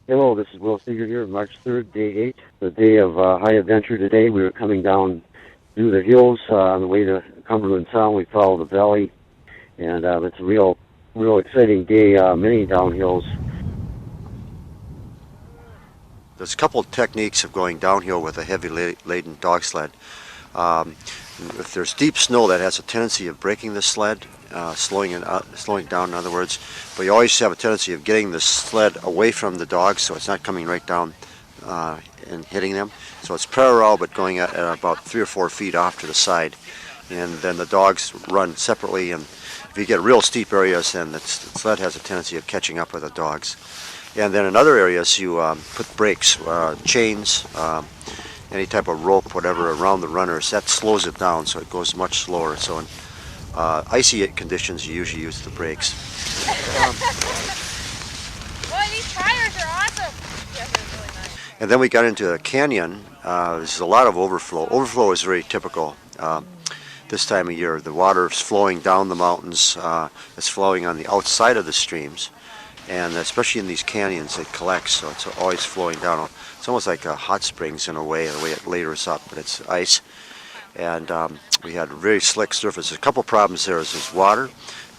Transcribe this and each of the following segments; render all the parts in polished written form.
Hello, this is Will Steger here, March 3rd, day 8, the day of high adventure today. We were coming down through the hills on the way to Cumberland Sound. We followed the valley, and it's a real exciting day, many downhills. There's a couple of techniques of going downhill with a heavy laden dog sled. Um, if there's deep snow, that has a tendency of breaking the sled, slowing down, in other words. But you always have a tendency of getting the sled away from the dogs, so it's not coming right down and hitting them. So it's parallel, but going at about 3 or 4 feet off to the side. And then the dogs run separately, and if you get real steep areas, then the sled has a tendency of catching up with the dogs. And then in other areas, you put brakes, chains, any type of rope, whatever, around the runners. That slows it down, so it goes much slower. So in icy conditions, you usually use the brakes. Boy, these tires are awesome. Yeah, they're really nice. And then we got into a canyon. There's a lot of overflow. Overflow is very typical this time of year. The water is flowing down the mountains. It's flowing on the outside of the streams. And especially in these canyons, it collects, so it's always flowing down. It's almost like a hot springs in a way, the way it layers up, but it's ice. And we had a very slick surface. There's a couple problems there. There's water,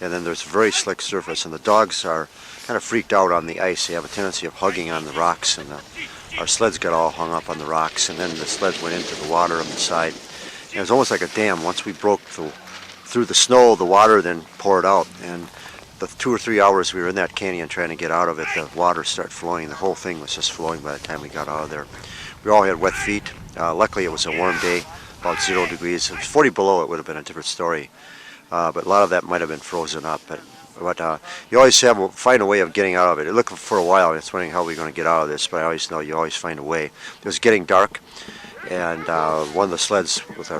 and then there's a very slick surface. And the dogs are kind of freaked out on the ice. They have a tendency of hugging on the rocks, and our sleds got all hung up on the rocks. And then the sled went into the water on the side. And it was almost like a dam. Once we broke through the snow, the water then poured out. And the 2 or 3 hours we were in that canyon trying to get out of it, the water started flowing. The whole thing was just flowing by the time we got out of there. We all had wet feet. Luckily, it was a warm day, about 0 degrees. If it was 40 below, it would have been a different story. But a lot of that might have been frozen up. But you always find a way of getting out of it. It looked for a while. I was wondering how we're going to get out of this, but I always know you always find a way. It was getting dark, and one of the sleds with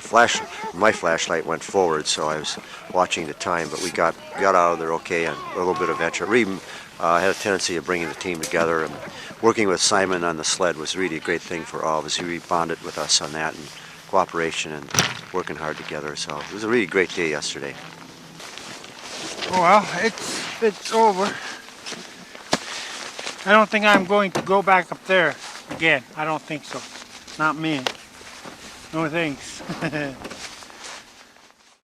my flashlight went forward, so I was watching the time, but we got out of there okay, and a little bit of adventure. We had a tendency of bringing the team together, and working with Simon on the sled was really a great thing for all of us. He bonded with us on that, and cooperation and working hard together, so it was a really great day yesterday. Well, it's over. I don't think I'm going to go back up there again. I don't think so. Not me. No thanks.